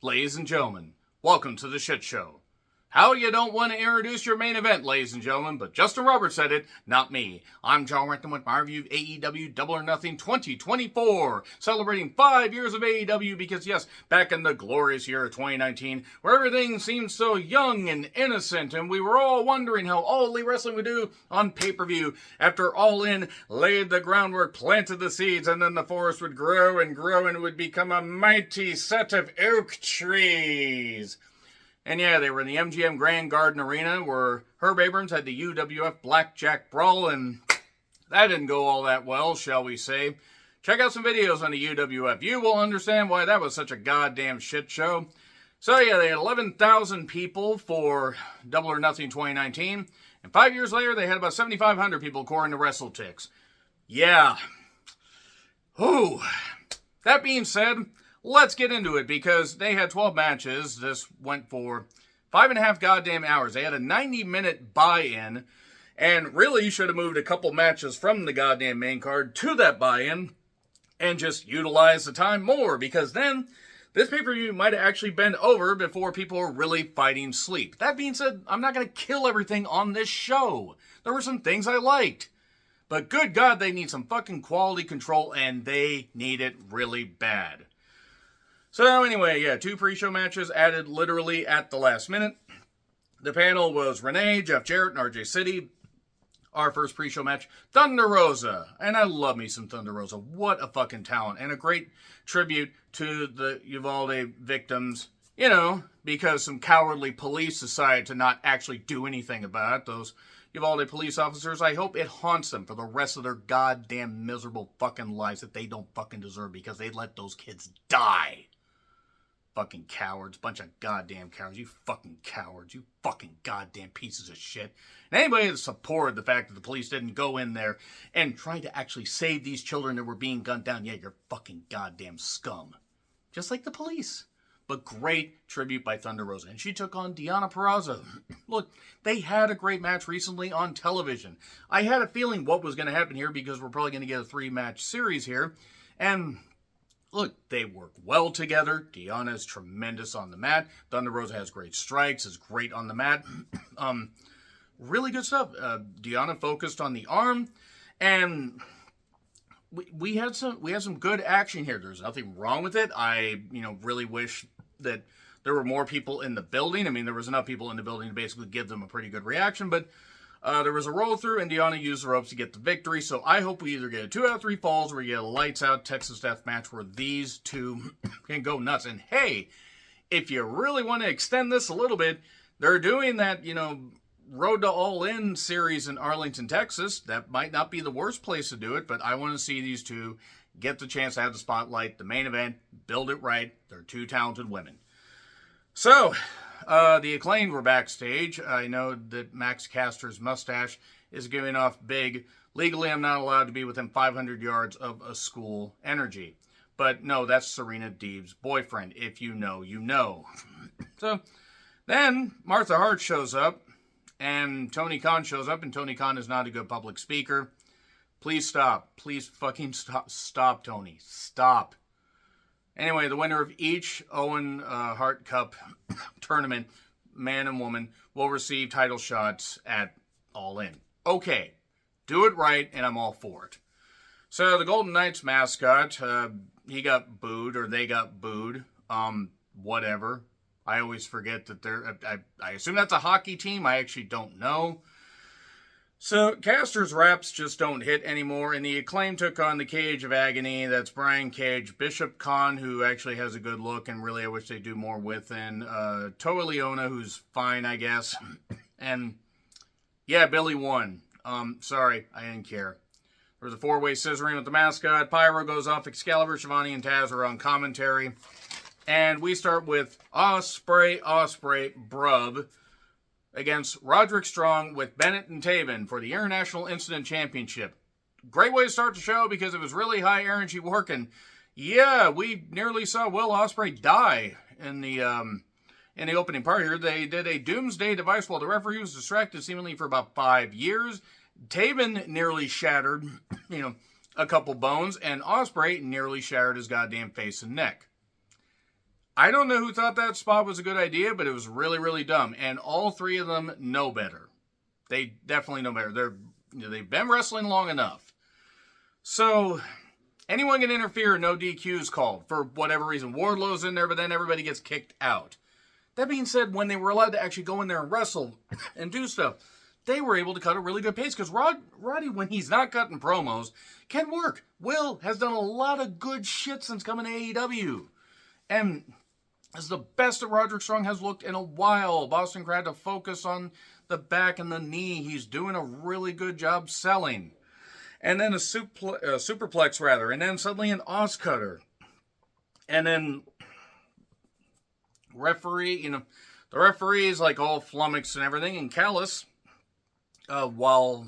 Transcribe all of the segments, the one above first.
Ladies and gentlemen, welcome to the shit show. How you don't want to introduce your main event, ladies and gentlemen, but Justin Roberts said it, not me. I'm John Renton with my review of AEW Double or Nothing 2024, celebrating 5 years of AEW because yes, back in the glorious year of 2019, where everything seemed so young and innocent, and we were all wondering how All Elite Wrestling would do on pay-per-view after All In laid the groundwork, planted the seeds, and then the forest would grow and grow and it would become a mighty set of oak trees. And yeah, they were in the MGM Grand Garden Arena where Herb Abrams had the UWF Blackjack Brawl, and that didn't go all that well, shall we say. Check out some videos on the UWF. You will understand why that was such a goddamn shit show. So yeah, they had 11,000 people for Double or Nothing 2019, and 5 years later they had about 7,500 people according to WrestleTix. Yeah. Whew. That being said, let's get into it because they had 12 matches. This went for 5.5 goddamn hours. They had a 90-minute buy-in, and really you should have moved a couple matches from the goddamn main card to that buy-in and just utilize the time more, because then this pay-per-view might have actually been over before people were really fighting sleep. That being said, I'm not going to kill everything on this show. There were some things I liked. But good God, they need some fucking quality control, and they need it really bad. So anyway, yeah, 2 pre-show matches added literally at the last minute. The panel was Renee, Jeff Jarrett, and RJ City. Our first pre-show match, Thunder Rosa. And I love me some Thunder Rosa. What a fucking talent. And a great tribute to the Uvalde victims, you know, because some cowardly police decided to not actually do anything about it. Those Uvalde police officers, I hope it haunts them for the rest of their goddamn miserable fucking lives that they don't fucking deserve because they let those kids die. Fucking cowards. Bunch of goddamn cowards. You fucking cowards. You fucking goddamn pieces of shit. And anybody that supported the fact that the police didn't go in there and try to actually save these children that were being gunned down, yeah, you're fucking goddamn scum. Just like the police. But great tribute by Thunder Rosa. And she took on Deonna Purrazzo. Look, they had a great match recently on television. I had a feeling what was going to happen here because we're probably going to get a 3-match series here. And look, they work well together. Deonna is tremendous on the mat. Thunder Rosa has great strikes, is great on the mat. Really good stuff. Deonna focused on the arm, and we had some good action here. There's nothing wrong with it. I really wish that there were more people in the building. I mean, there was enough people in the building to basically give them a pretty good reaction, but there was a roll through, and Deonna used the ropes to get the victory. So I hope we either get a 2 out of 3 falls, or we get a lights out Texas death match where these two can go nuts. And hey, if you really want to extend this a little bit, they're doing that, Road to All In series in Arlington, Texas. That might not be the worst place to do it, but I want to see these two get the chance to have the spotlight, the main event, build it right. They're 2 talented women. So, the Acclaimed were backstage. I know that Max Caster's mustache is giving off big, legally I'm not allowed to be within 500 yards of a school energy. But no, that's Serena Deeb's boyfriend. If you know, you know. So, then Martha Hart shows up, and Tony Khan shows up, and Tony Khan is not a good public speaker. Please stop. Please fucking stop. Stop, Tony. Stop. Anyway, the winner of each Owen Hart Cup tournament, man and woman, will receive title shots at All In. Okay, do it right, and I'm all for it. So the Golden Knights mascot, he got booed, or they got booed. Whatever. I always forget that I assume that's a hockey team. I actually don't know. So, Caster's raps just don't hit anymore, and the Acclaim took on the Cage of Agony. That's Brian Cage, Bishop Khan, who actually has a good look, and really I wish they do more with, and Toa Leona, who's fine, I guess. And, yeah, Billy won. Sorry, I didn't care. There was a 4-way scissoring with the mascot. Pyro goes off. Excalibur, Shivani, and Taz are on commentary. And we start with Osprey, Brub, against Roderick Strong with Bennett and Taven for the International Incident Championship. Great way to start the show because it was really high energy work, and yeah, we nearly saw Will Ospreay die in the opening part here. They did a doomsday device while the referee was distracted seemingly for about 5 years. Taven nearly shattered, a couple bones, and Osprey nearly shattered his goddamn face and neck. I don't know who thought that spot was a good idea, but it was really, really dumb. And all three of them know better. They definitely know better. They've been wrestling long enough. So, anyone can interfere, no DQs called, for whatever reason. Wardlow's in there, but then everybody gets kicked out. That being said, when they were allowed to actually go in there and wrestle and do stuff, they were able to cut a really good pace. Because Roddy, when he's not cutting promos, can work. Will has done a lot of good shit since coming to AEW. And is the best that Roderick Strong has looked in a while. Boston Crab to focus on the back and the knee. He's doing a really good job selling. And then a superplex, rather. And then suddenly an os cutter. And then the referee is like all flummoxed and everything. And Callis, while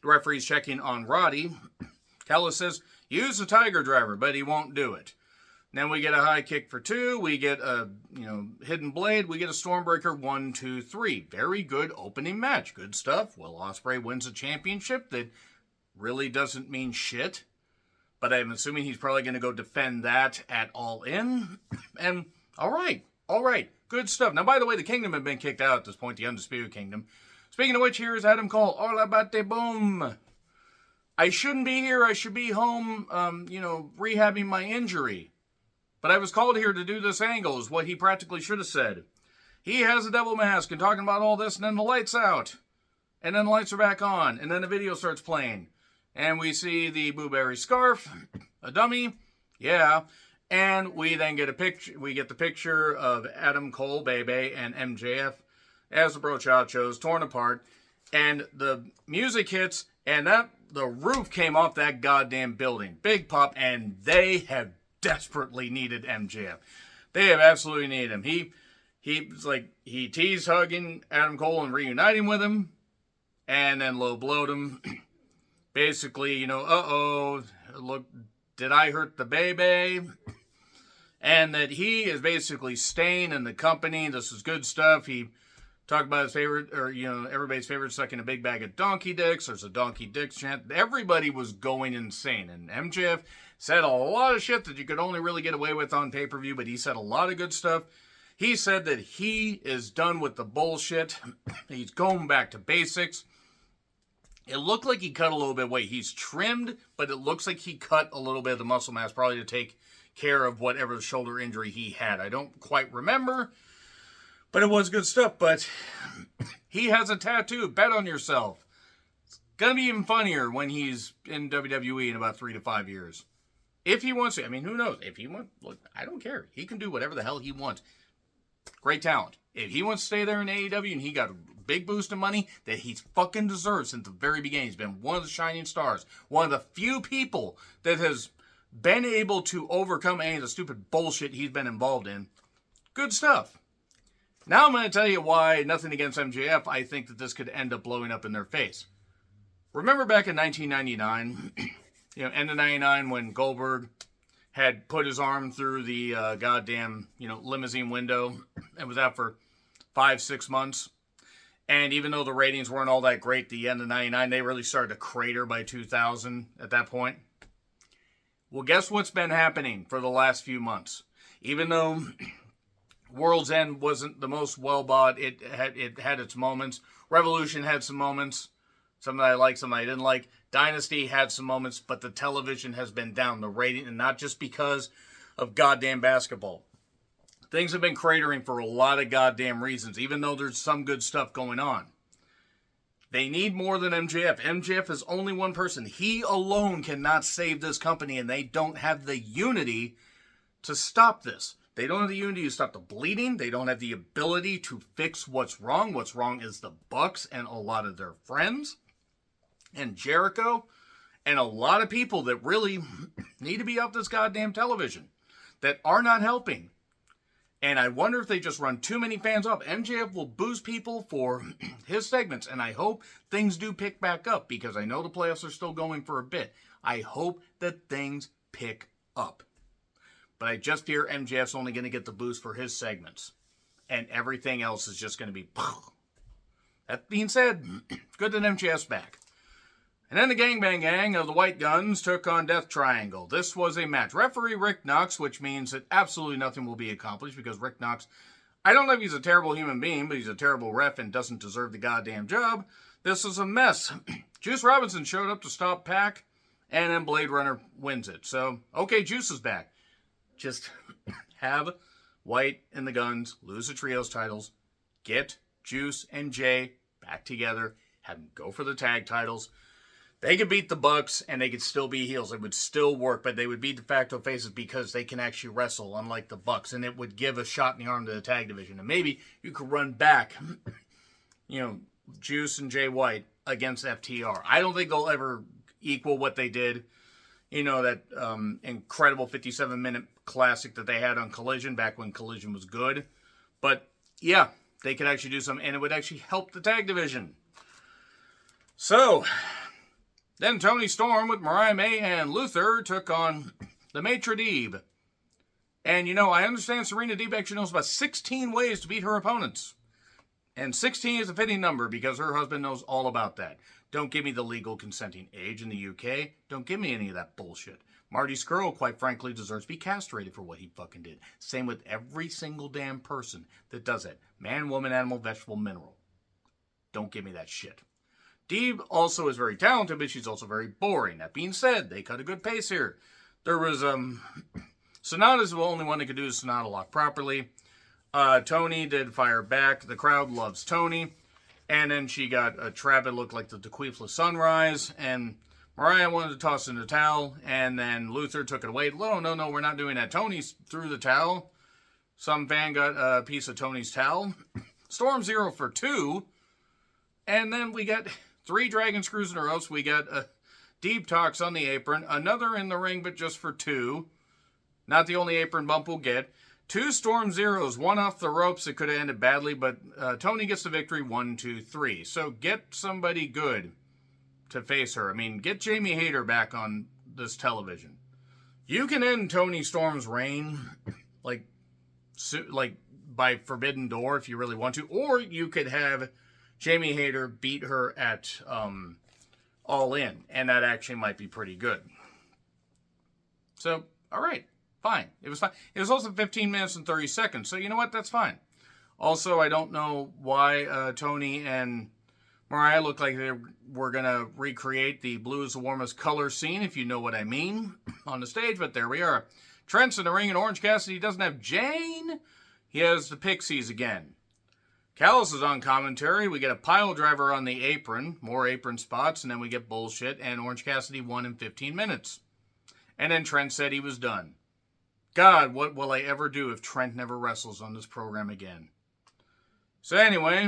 the referee's checking on Roddy, Callis says, use the Tiger Driver, but he won't do it. Then we get a high kick for 2. We get a hidden blade. We get a Stormbreaker 1, 2, 3. Very good opening match. Good stuff. Will Osprey wins a championship that really doesn't mean shit. But I'm assuming he's probably going to go defend that at All In. And all right. Good stuff. Now, by the way, the Kingdom have been kicked out at this point. The Undisputed Kingdom. Speaking of which, here is Adam Cole. All about the boom. I shouldn't be here. I should be home, rehabbing my injury. But I was called here to do this angle, is what he practically should have said. He has a devil mask and talking about all this, and then the lights out. And then the lights are back on. And then the video starts playing. And we see the blueberry scarf, a dummy, yeah. And we then get a picture. We get the picture of Adam Cole, Bebe, and MJF as the brochachos torn apart. And the music hits, and the roof came off that goddamn building. Big pop, and they have desperately needed MJF. They have absolutely needed him. He teased hugging Adam Cole and reuniting with him, and then low blowed him. Basically, look, did I hurt the baby? And that he is basically staying in the company. This is good stuff. He talked about his favorite, everybody's favorite, sucking a big bag of donkey dicks. There's a donkey dicks chant. Everybody was going insane. And MJF said a lot of shit that you could only really get away with on pay-per-view, but he said a lot of good stuff. He said that he is done with the bullshit. He's going back to basics. It looked like he cut a little bit of weight. He's trimmed, but it looks like he cut a little bit of the muscle mass, probably to take care of whatever shoulder injury he had. I don't quite remember, but it was good stuff. But he has a tattoo. Bet on yourself. It's going to be even funnier when he's in WWE in about 3 to 5 years. If he wants to. I mean, who knows? If he wants, look, I don't care. He can do whatever the hell he wants. Great talent. If he wants to stay there in AEW and he got a big boost of money that he's fucking deserved since the very beginning. He's been one of the shining stars. One of the few people that has been able to overcome any of the stupid bullshit he's been involved in. Good stuff. Now I'm going to tell you why, nothing against MJF, I think that this could end up blowing up in their face. Remember back in 1999, end of 99 when Goldberg had put his arm through the limousine window and was out for 5-6 months. And even though the ratings weren't all that great at the end of 99, they really started to crater by 2000 at that point. Well, guess what's been happening for the last few months? Even though World's End wasn't the most well-bought, it had its moments. Revolution had some moments. Some that I liked, some I didn't like. Dynasty had some moments, but the television has been down. The rating, and not just because of goddamn basketball. Things have been cratering for a lot of goddamn reasons, even though there's some good stuff going on. They need more than MJF. MJF is only one person. He alone cannot save this company, and they don't have the unity to stop this. They don't have the unity to stop the bleeding. They don't have the ability to fix what's wrong. What's wrong is the Bucks and a lot of their friends, and Jericho, and a lot of people that really need to be off this goddamn television that are not helping. And I wonder if they just run too many fans off. MJF will boost people for his segments, and I hope things do pick back up, because I know the playoffs are still going for a bit. I hope that things pick up. But I just fear MJF's only going to get the boost for his segments, and everything else is just going to be... That being said, good that MJF's back. And then the Gangbang Gang of the White Guns took on Death Triangle. This was a match. Referee Rick Knox, which means that absolutely nothing will be accomplished because Rick Knox, I don't know if he's a terrible human being, but he's a terrible ref and doesn't deserve the goddamn job. This is a mess. Juice Robinson showed up to stop Pac, and then Blade Runner wins it. So, okay, Juice is back. Just have White and the Guns lose the trios titles, get Juice and Jay back together, have them go for the tag titles. They could beat the Bucks, and they could still be heels. It would still work, but they would be de facto faces because they can actually wrestle, unlike the Bucks, and it would give a shot in the arm to the tag division. And maybe you could run back, Juice and Jay White against FTR. I don't think they'll ever equal what they did. That incredible 57-minute classic that they had on Collision back when Collision was good. But, yeah, they could actually do something, and it would actually help the tag division. So, then Toni Storm with Mariah May and Luther took on the Maitre d'. And, I understand Serena Deeb actually knows about 16 ways to beat her opponents. And 16 is a fitting number because her husband knows all about that. Don't give me the legal consenting age in the UK. Don't give me any of that bullshit. Marty Scurll, quite frankly, deserves to be castrated for what he fucking did. Same with every single damn person that does it. Man, woman, animal, vegetable, mineral. Don't give me that shit. Deeb also is very talented, but she's also very boring. That being said, they cut a good pace here. There was, Sonata's the only one that could do the Sonata lock properly. Toni did fire back. The crowd loves Toni. And then she got a trap that looked like the Dequeefla Sunrise. And Mariah wanted to toss in the towel. And then Luther took it away. No, we're not doing that. Toni threw the towel. Some fan got a piece of Toni's towel. Storm 0 for 2. And then we got 3 dragon screws in a row. So we got Deep Talks on the apron. Another in the ring, but just for 2. Not the only apron bump we'll get. 2 Storm Zeros, 1 off the ropes. It could have ended badly, but Toni gets the victory, 1, 2, 3. So get somebody good to face her. I mean, get Jamie Hayter back on this television. You can end Toni Storm's reign, like by Forbidden Door if you really want to, or you could have Jamie Hayter beat her at All In, and that actually might be pretty good. So, all right. Fine. It was fine. It was also 15 minutes and 30 seconds. So, you know what? That's fine. Also, I don't know why Toni and Mariah look like they were going to recreate the Blue is the Warmest Color scene, if you know what I mean, on the stage. But there we are. Trent's in the ring, and Orange Cassidy doesn't have Jane. He has the Pixies again. Callis is on commentary. We get a pile driver on the apron. More apron spots, and then we get bullshit. And Orange Cassidy won in 15 minutes. And then Trent said he was done. God, what will I ever do if Trent never wrestles on this program again? So anyway,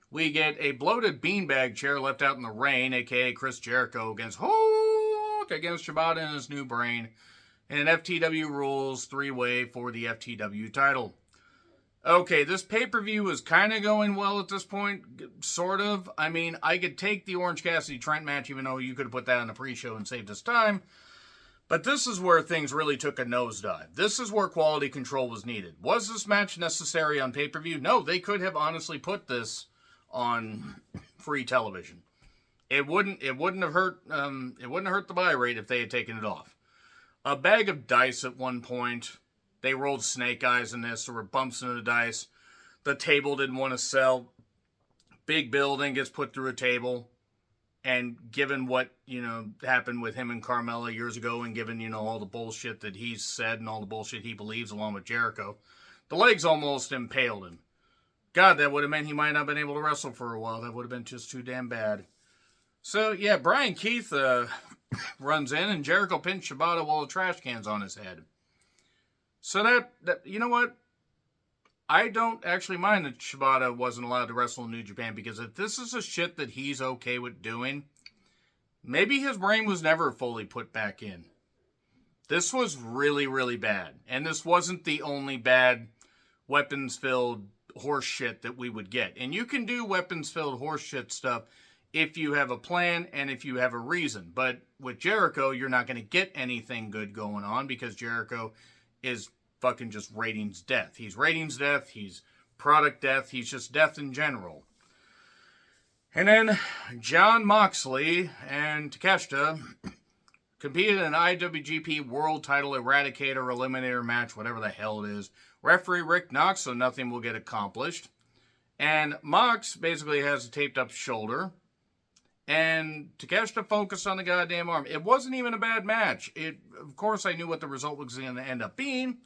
we get a bloated beanbag chair left out in the rain, a.k.a. Chris Jericho against Hulk against Shibata and his new brain, in an FTW Rules 3-way for the FTW title. Okay, this pay-per-view is kind of going well at this point, sort of. I mean, I could take the Orange Cassidy-Trent match, even though you could have put that on the pre-show and saved us time. But this is where things really took a nosedive. This is where quality control was needed. Was this match necessary on pay-per-view? No, they could have honestly put this on free television. It wouldn't have hurt the buy rate if they had taken it off. A bag of dice at one point. They rolled snake eyes in this. There were bumps in the dice. The table didn't want to sell. Big Bill then gets put through a table. And given what, happened with him and Carmella years ago, and given, all the bullshit that he's said and all the bullshit he believes along with Jericho, the legs almost impaled him. God, that would have meant he might not have been able to wrestle for a while. That would have been just too damn bad. So, yeah, Brian Keith runs in, and Jericho pinched Shibata while the trash can's on his head. So that you know what? I don't actually mind that Shibata wasn't allowed to wrestle in New Japan, because if this is a shit that he's okay with doing, maybe his brain was never fully put back in. This was really, really bad. And this wasn't the only bad weapons-filled horse shit that we would get. And you can do weapons-filled horse shit stuff if you have a plan and if you have a reason. But with Jericho, you're not going to get anything good going on, because Jericho is fucking just ratings death. He's ratings death. He's product death. He's just death in general. And then John Moxley and Takeshita competed in an IWGP World Title Eradicator Eliminator match, whatever the hell it is. Referee Rick Knox, so nothing will get accomplished. And Mox basically has a taped up shoulder. And Takeshita focused on the goddamn arm. It wasn't even a bad match. Of course, I knew what the result was going to end up being.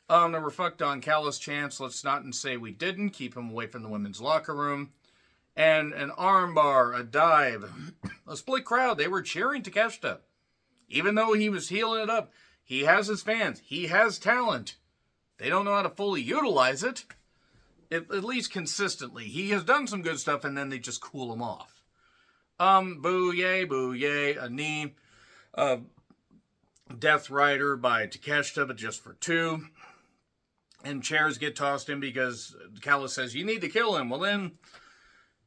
There were fucked on callous chants. Let's not say we didn't. Keep him away from the women's locker room. And an armbar, a dive, a split crowd. They were cheering Takeshita. Even though he was healing it up. He has his fans. He has talent. They don't know how to fully utilize it. At least consistently. He has done some good stuff and then they just cool him off. Boo yay, a knee. Death Rider by Takeshita, but just for 2. And chairs get tossed in because Callis says, you need to kill him. Well then,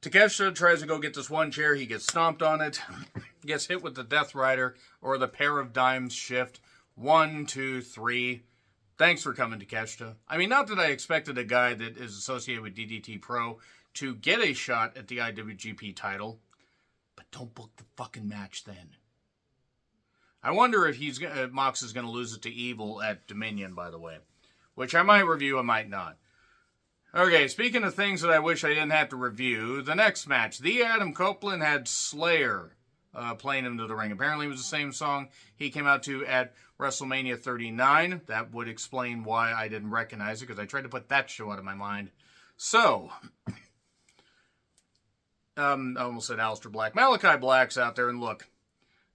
Takeshita tries to go get this one chair. He gets stomped on it. Gets hit with the Death Rider or the pair of dimes shift. 1, 2, 3. Thanks for coming, Takeshita. I mean, not that I expected a guy that is associated with DDT Pro to get a shot at the IWGP title. But don't book the fucking match then. I wonder if Mox is going to lose it to Evil at Dominion, by the way. Which I might review, I might not. Okay, speaking of things that I wish I didn't have to review, the next match. The Adam Copeland had Slayer playing him to the ring. Apparently it was the same song he came out to at WrestleMania 39. That would explain why I didn't recognize it, because I tried to put that show out of my mind. So, I almost said Aleister Black. Malachi Black's out there, and look.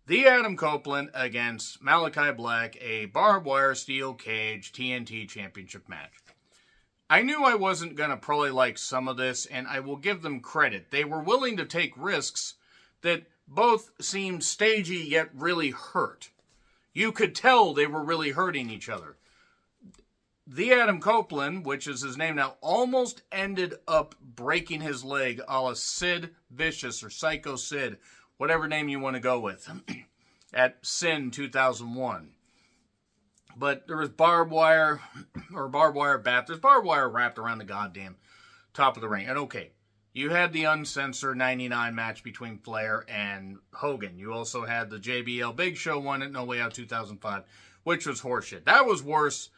The Adam Copeland against Malachi Black, a barbed wire steel cage TNT championship match. I knew I wasn't going to probably like some of this, and I will give them credit. They were willing to take risks that both seemed stagey yet really hurt. You could tell they were really hurting each other. The Adam Copeland, which is his name now, almost ended up breaking his leg a la Sid Vicious or Psycho Sid, whatever name you want to go with, at Sin 2001. But there was barbed wire, or barbed wire bat. There's barbed wire wrapped around the goddamn top of the ring. And okay, you had the uncensored 99 match between Flair and Hogan. You also had the JBL Big Show one at No Way Out 2005, which was horseshit. That was worse.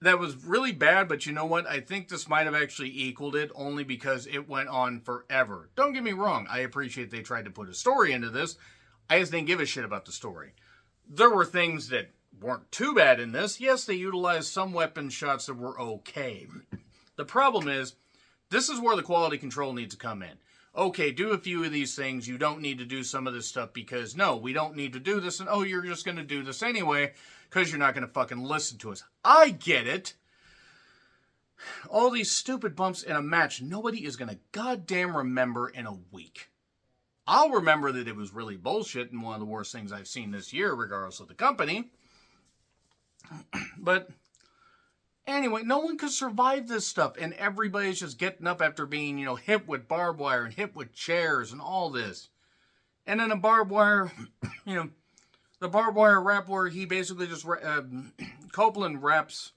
That was really bad, but you know what? I think this might have actually equaled it, only because it went on forever. Don't get me wrong. I appreciate they tried to put a story into this. I just didn't give a shit about the story. There were things that weren't too bad in this. Yes, they utilized some weapon shots that were okay. The problem is, this is where the quality control needs to come in. Okay, do a few of these things. You don't need to do some of this stuff because, no, we don't need to do this. And, oh, you're just going to do this anyway because you're not going to fucking listen to us. I get it. All these stupid bumps in a match, nobody is going to goddamn remember in a week. I'll remember that it was really bullshit and one of the worst things I've seen this year, regardless of the company. But anyway, no one could survive this stuff. And everybody's just getting up after being, hit with barbed wire and hit with chairs and all this. And then a barbed wire, the barbed wire wrap where he basically just, Copeland wraps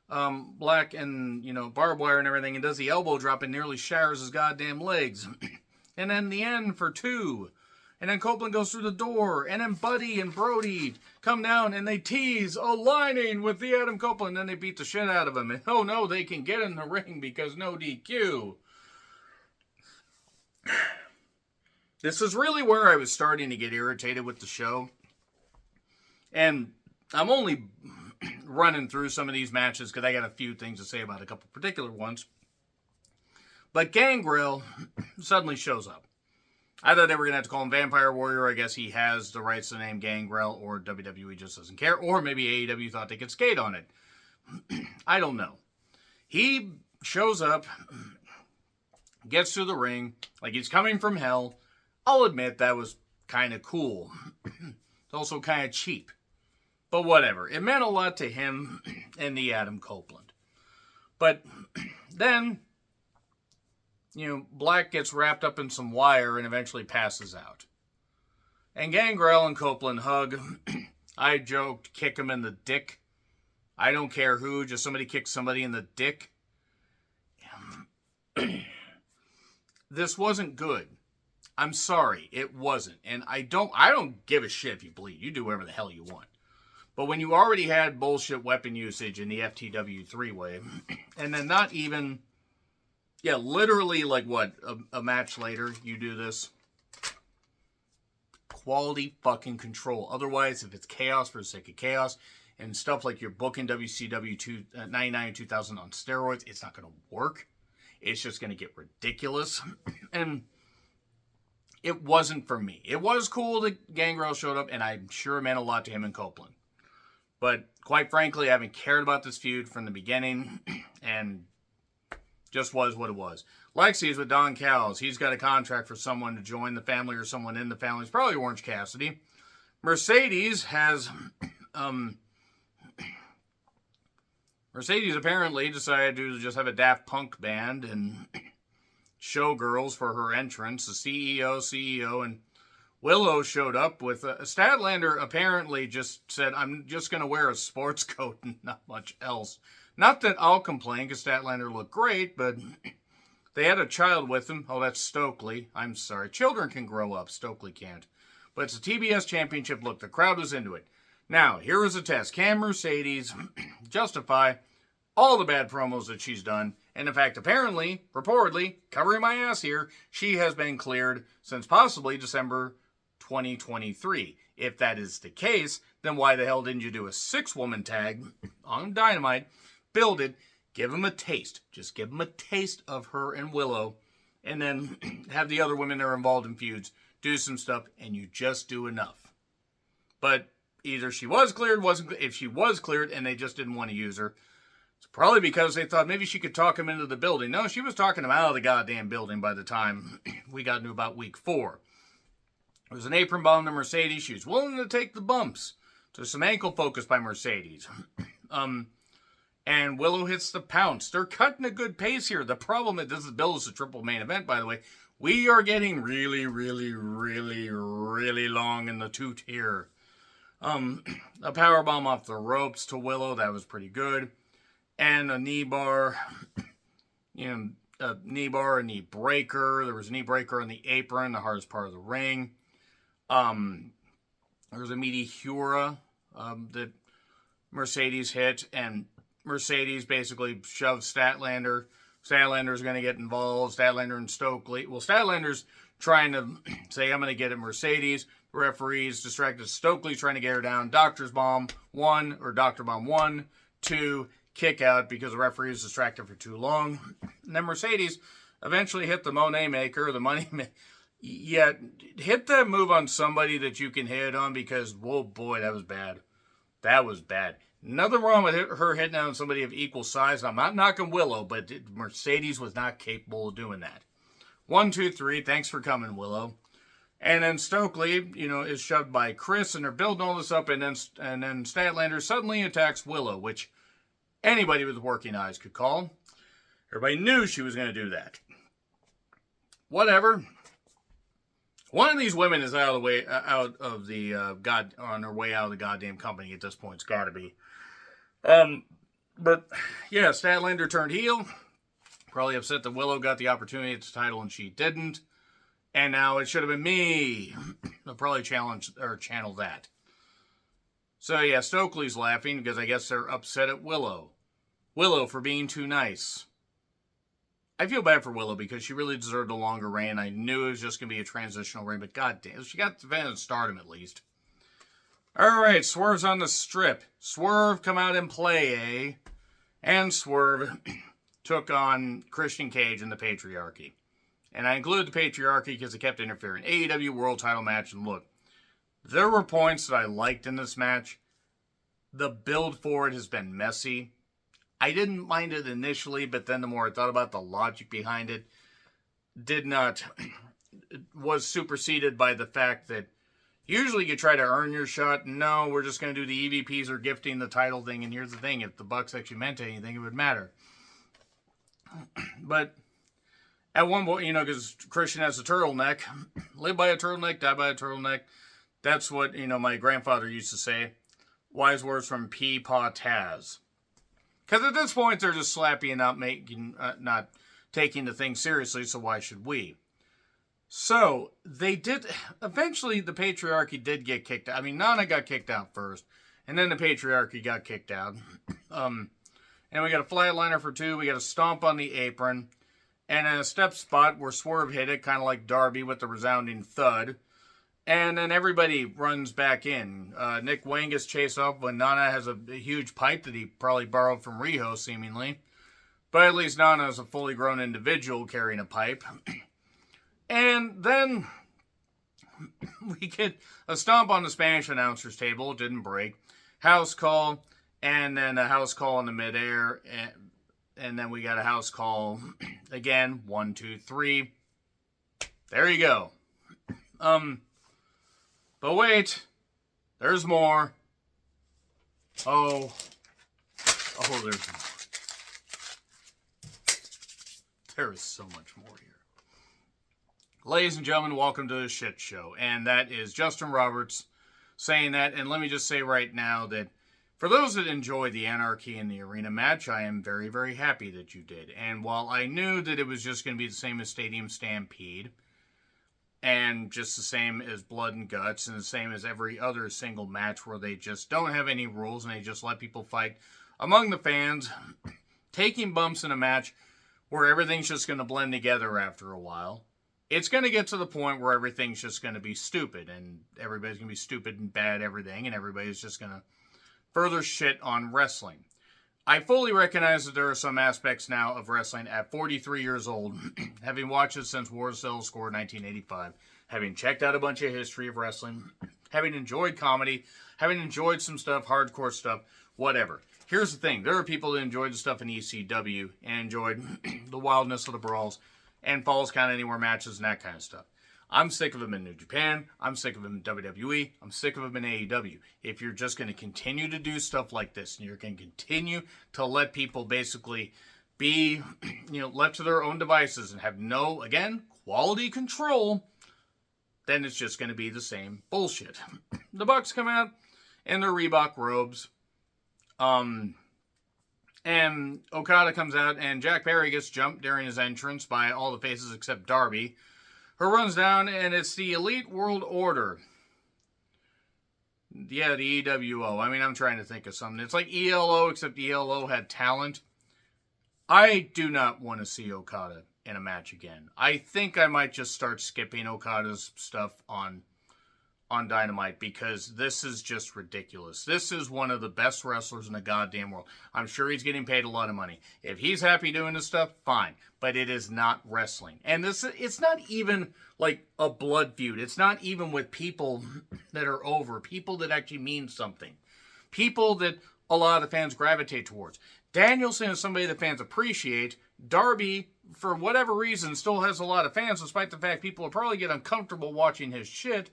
Black and, barbed wire and everything and does the elbow drop and nearly shatters his goddamn legs. And then the end for 2. And then Copeland goes through the door. And then Buddy and Brody come down and they tease aligning with the Adam Copeland. And then they beat the shit out of him. And oh no, they can get in the ring because no DQ. This is really where I was starting to get irritated with the show. And I'm only running through some of these matches because I got a few things to say about a couple particular ones. But Gangrel suddenly shows up. I thought they were going to have to call him Vampire Warrior. I guess he has the rights to the name Gangrel, or WWE just doesn't care. Or maybe AEW thought they could skate on it. I don't know. He shows up, gets to the ring, like he's coming from hell. I'll admit that was kind of cool. It's also kind of cheap. But whatever. It meant a lot to him and the Adam Copeland. But then, Black gets wrapped up in some wire and eventually passes out. And Gangrel and Copeland hug. I joked, kick him in the dick. I don't care who, just somebody kick somebody in the dick. This wasn't good. I'm sorry, it wasn't. And I don't give a shit if you bleed. You do whatever the hell you want. But when you already had bullshit weapon usage in the FTW 3-way, and then not even, literally like what, a match later, you do this. Quality fucking control. Otherwise, if it's chaos for the sake of chaos, and stuff like you're booking WCW 99 and 2000 on steroids, it's not going to work. It's just going to get ridiculous. And it wasn't for me. It was cool that Gangrel showed up, and I'm sure it meant a lot to him and Copeland. But quite frankly, I haven't cared about this feud from the beginning, and just was what it was. Lexi's with Don Callis. He's got a contract for someone to join the family or someone in the family. It's probably Orange Cassidy. Mercedes has... Mercedes apparently decided to just have a Daft Punk band and showgirls for her entrance. The CEO, and Willow showed up with Statlander apparently just said, I'm just going to wear a sports coat and not much else. Not that I'll complain, because Statlander looked great, but they had a child with him. Oh, that's Stokely. I'm sorry. Children can grow up. Stokely can't. But it's a TBS championship look. The crowd was into it. Now, here is a test. Can Mercedes justify all the bad promos that she's done? And in fact, apparently, reportedly, covering my ass here, she has been cleared since possibly December 2023. If that is the case, then why the hell didn't you do a 6-woman tag on Dynamite, build it, give them a taste. Just give them a taste of her and Willow, and then have the other women that are involved in feuds do some stuff, and you just do enough. But either she was cleared, wasn't. If she was cleared and they just didn't want to use her, it's probably because they thought maybe she could talk him into the building. No, she was talking him out of the goddamn building by the time we got into about week 4. It was an apron bomb to Mercedes. She was willing to take the bumps. There's some ankle focus by Mercedes. And Willow hits the pounce. They're cutting a good pace here. The problem is this is billed as a triple main event, by the way. We are getting really, really, really, really long in the tooth here. A powerbomb off the ropes to Willow. That was pretty good. And a knee bar. A knee bar, a knee breaker. There was a knee breaker on the apron, the hardest part of the ring. There was a meaty Hura that Mercedes hit. And Mercedes basically shoved Statlander. Statlander's going to get involved. Statlander and Stokely. Well, Statlander's trying to say, I'm going to get at Mercedes. The referee's distracted. Stokely's trying to get her down. Dr. Bomb 1, 2, kick out because the referee was distracted for too long. And then Mercedes eventually hit the Monet Maker, the money. Hit that move on somebody that you can hit on because, whoa, boy, that was bad. That was bad. Nothing wrong with her hitting on somebody of equal size. I'm not knocking Willow, but Mercedes was not capable of doing that. 1, 2, 3. Thanks for coming, Willow. And then Stokely, is shoved by Chris, and they're building all this up, and then Statlander suddenly attacks Willow, which anybody with working eyes could call. Everybody knew she was going to do that. Whatever. One of these women is on her way out of the goddamn company at this point. It's got to be. But yeah, Statlander turned heel. Probably upset that Willow got the opportunity at the title and she didn't. And now it should have been me. They'll probably channel that. So yeah, Stokely's laughing because I guess they're upset at Willow. Willow for being too nice. I feel bad for Willow because she really deserved a longer reign. I knew it was just going to be a transitional reign, but goddamn, she got the stardom at least. Alright, Swerve's on the strip. Swerve come out and play, eh? And Swerve took on Christian Cage and the Patriarchy. And I included the Patriarchy because they kept interfering. AEW World Title match, and look, there were points that I liked in this match. The build for it has been messy. I didn't mind it initially, but then the more I thought about the logic behind it, was superseded by the fact that usually you try to earn your shot. No, we're just going to do the EVPs or gifting the title thing. And here's the thing, if the Bucks actually meant anything, it would matter. But at one point, because Christian has a turtleneck, live by a turtleneck, die by a turtleneck. That's what, my grandfather used to say. Wise words from Peepaw Taz. Because at this point, they're just slappy and not taking the thing seriously, so why should we? So, they did, eventually the patriarchy did get kicked out. I mean, Nana got kicked out first, and then the patriarchy got kicked out. And we got a flatliner for 2, we got a stomp on the apron, and a step spot where Swerve hit it, kind of like Darby with the resounding thud. And then everybody runs back in. Nick Wayne gets chased off when Nana has a huge pipe that he probably borrowed from Riho, seemingly. But at least Nana is a fully grown individual carrying a pipe. And then we get a stomp on the Spanish announcer's table. It didn't break. House call. And then a house call in the midair. And then we got a house call again. 1, 2, 3. There you go. But wait. There's more. Oh, there's more. There is so much more here. Ladies and gentlemen, welcome to the shit show. And that is Justin Roberts saying that. And let me just say right now that for those that enjoyed the Anarchy in the Arena match, I am very, very happy that you did. And while I knew that it was just going to be the same as Stadium Stampede, and just the same as Blood and Guts, and the same as every other single match where they just don't have any rules and they just let people fight among the fans, taking bumps in a match where everything's just going to blend together after a while, it's going to get to the point where everything's just going to be stupid, and everybody's going to be stupid and bad at everything, and everybody's just going to further shit on wrestling. I fully recognize that there are some aspects now of wrestling at 43 years old, having watched it since War Cell Score 1985, having checked out a bunch of history of wrestling, having enjoyed comedy, having enjoyed some stuff, hardcore stuff, whatever. Here's the thing. There are people that enjoyed the stuff in ECW and enjoyed the wildness of the brawls and Falls Count Anywhere matches and that kind of stuff. I'm sick of them in New Japan. I'm sick of them in WWE. I'm sick of them in AEW. If you're just going to continue to do stuff like this and you're going to continue to let people basically be, left to their own devices and have no, again, quality control, then it's just going to be the same bullshit. The Bucks come out in their Reebok robes. And Okada comes out and Jack Perry gets jumped during his entrance by all the faces except Darby, who runs down, and it's the Elite World Order. Yeah, the EWO. I mean, I'm trying to think of something. It's like ELO, except ELO had talent. I do not want to see Okada in a match again. I think I might just start skipping Okada's stuff on Dynamite, because this is just ridiculous. This is one of the best wrestlers in the goddamn world. I'm sure he's getting paid a lot of money. If he's happy doing this stuff, fine. But it is not wrestling. And it's not even like a blood feud. It's not even with people that are over. People that actually mean something. People that a lot of the fans gravitate towards. Danielson is somebody that fans appreciate. Darby, for whatever reason, still has a lot of fans, despite the fact people will probably get uncomfortable watching his shit.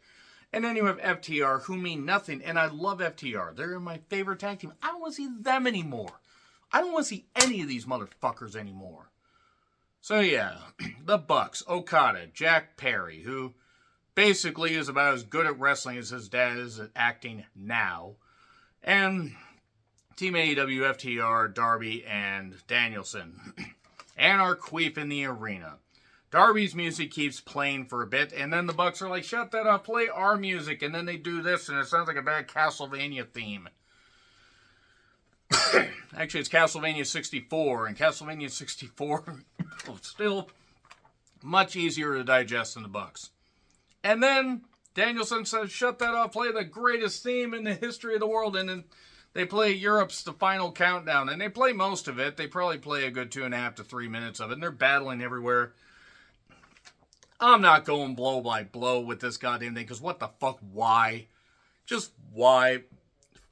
And then you have FTR, who mean nothing. And I love FTR. They're my favorite tag team. I don't want to see them anymore. I don't want to see any of these motherfuckers anymore. So yeah, the Bucks, Okada, Jack Perry, who basically is about as good at wrestling as his dad is at acting now. And Team AEW, FTR, Darby, and Danielson. Anarchy in the Arena. Darby's music keeps playing for a bit, and then the Bucks are like, shut that off, play our music, and then they do this, and it sounds like a bad Castlevania theme. Actually, it's Castlevania 64, and Castlevania 64 is still much easier to digest than the Bucks. And then Danielson says, shut that off, play the greatest theme in the history of the world, and then they play Europe's The Final Countdown, and they play most of it. They probably play a good 2.5 to 3 minutes of it, and they're battling everywhere. I'm not going blow by blow with this goddamn thing, because what the fuck, why? Just why?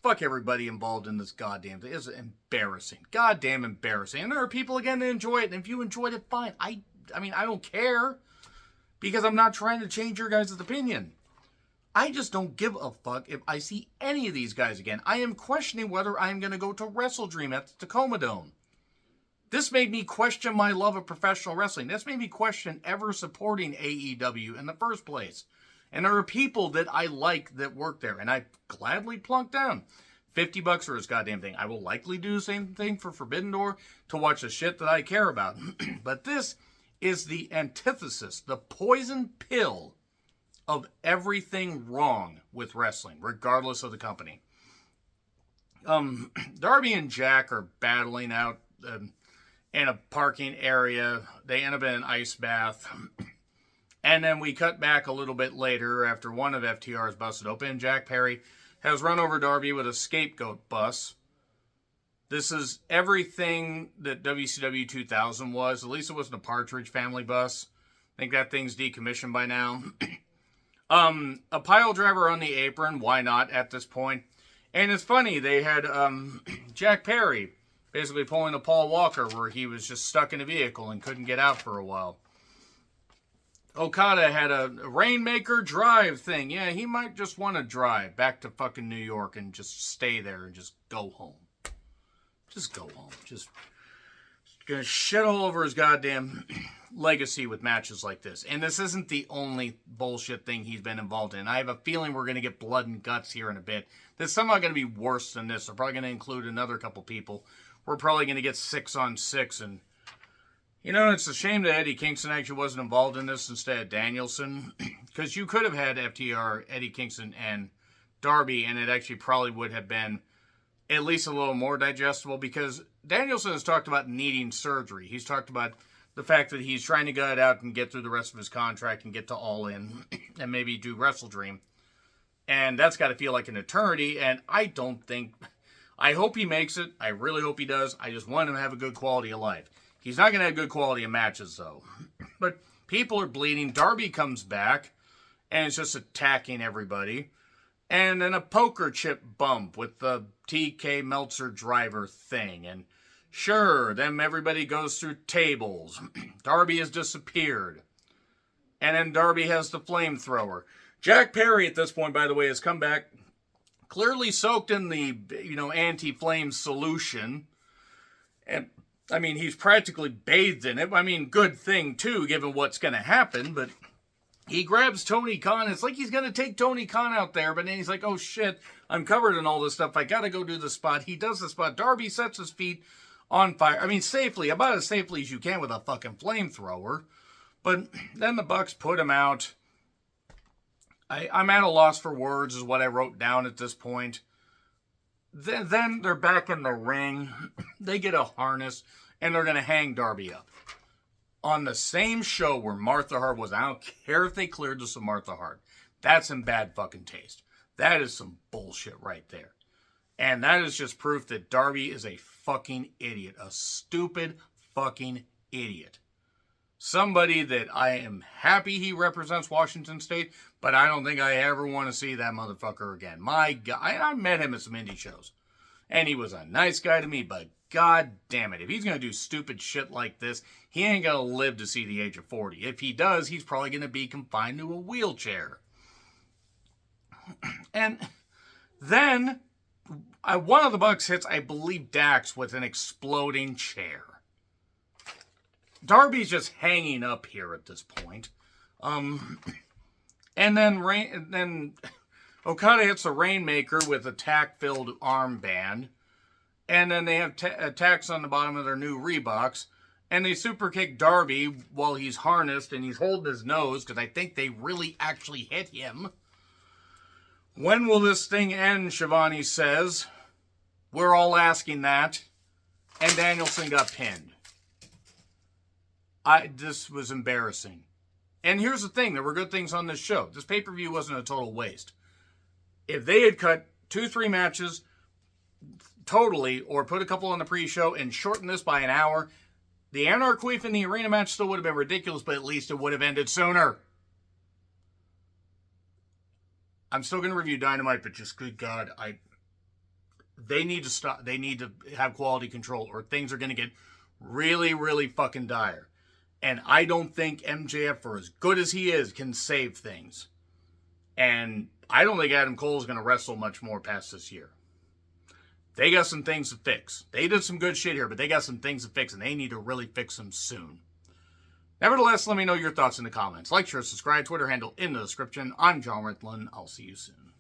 Fuck everybody involved in this goddamn thing. It's embarrassing. Goddamn embarrassing. And there are people, again, that enjoy it, and if you enjoyed it, fine. I mean, I don't care, because I'm not trying to change your guys' opinion. I just don't give a fuck if I see any of these guys again. I am questioning whether I'm going to go to WrestleDream at the Tacoma Dome. This made me question my love of professional wrestling. This made me question ever supporting AEW in the first place. And there are people that I like that work there, and I gladly plunk down $50 for this goddamn thing. I will likely do the same thing for Forbidden Door to watch the shit that I care about. But this is the antithesis, the poison pill of everything wrong with wrestling, regardless of the company. Darby and Jack are battling out in a parking area. They end up in an ice bath. And then we cut back a little bit later after one of FTR's busted open. Jack Perry has run over Darby with a scapegoat bus. This is everything that WCW 2000 was. At least it wasn't a Partridge Family bus. I think that thing's decommissioned by now. A pile driver on the apron. Why not at this point? And it's funny, they had Jack Perry basically pulling a Paul Walker where he was just stuck in a vehicle and couldn't get out for a while. Okada had a Rainmaker drive thing. Yeah, he might just want to drive back to fucking New York and just stay there and just go home. Just go home. Just gonna shit all over his goddamn legacy with matches like this. And this isn't the only bullshit thing he's been involved in. I have a feeling we're going to get blood and guts here in a bit. That's somehow going to be worse than this. They're probably going to include another couple people. We're probably going to get 6-on-6. And, you know, it's a shame that Eddie Kingston actually wasn't involved in this instead of Danielson. Because you could have had FTR, Eddie Kingston, and Darby, and it actually probably would have been at least a little more digestible. Because Danielson has talked about needing surgery. He's talked about the fact that he's trying to gut it out and get through the rest of his contract and get to All In and maybe do Wrestle Dream. And that's got to feel like an eternity. And I hope he makes it. I really hope he does. I just want him to have a good quality of life. He's not going to have good quality of matches, though. But people are bleeding. Darby comes back and is just attacking everybody. And then a poker chip bump with the TK Meltzer driver thing. And sure, then everybody goes through tables. Darby has disappeared. And then Darby has the flamethrower. Jack Perry at this point, by the way, has come back clearly soaked in the, anti-flame solution. And, he's practically bathed in it. Good thing, too, given what's going to happen. But he grabs Tony Khan. It's like he's going to take Tony Khan out there. But then he's like, oh, shit, I'm covered in all this stuff. I got to go do the spot. He does the spot. Darby sets his feet on fire. Safely, about as safely as you can with a fucking flamethrower. But then the Bucks put him out. I'm at a loss for words is what I wrote down at this point. Then they're back in the ring. They get a harness, and they're going to hang Darby up. On the same show where Martha Hart was. I don't care if they cleared this of Martha Hart. That's in bad fucking taste. That is some bullshit right there. And that is just proof that Darby is a fucking idiot. A stupid fucking idiot. Somebody that I am happy he represents Washington State, but I don't think I ever want to see that motherfucker again. My God, I met him at some indie shows, and he was a nice guy to me, but God damn it, if he's going to do stupid shit like this, he ain't going to live to see the age of 40. If he does, he's probably going to be confined to a wheelchair. And then one of the Bucks hits, I believe, Dax with an exploding chair. Darby's just hanging up here at this point. And then Okada hits a Rainmaker with a tack-filled armband. And then they have tacks on the bottom of their new Reeboks. And they super kick Darby while he's harnessed and he's holding his nose because I think they really actually hit him. When will this thing end, Shivani says. We're all asking that. And Danielson got pinned. This was embarrassing. And here's the thing. There were good things on this show. This pay-per-view wasn't a total waste. If they had cut 2-3 matches totally, or put a couple on the pre-show and shortened this by an hour, the Anarchy in the Arena match still would have been ridiculous, but at least it would have ended sooner. I'm still going to review Dynamite, but just good God, they need to stop. They need to have quality control, or things are going to get really, really fucking dire. And I don't think MJF, for as good as he is, can save things. And I don't think Adam Cole is going to wrestle much more past this year. They got some things to fix. They did some good shit here, but they got some things to fix, and they need to really fix them soon. Nevertheless, let me know your thoughts in the comments. Like, share, subscribe, Twitter handle in the description. I'm John Ritlin. I'll see you soon.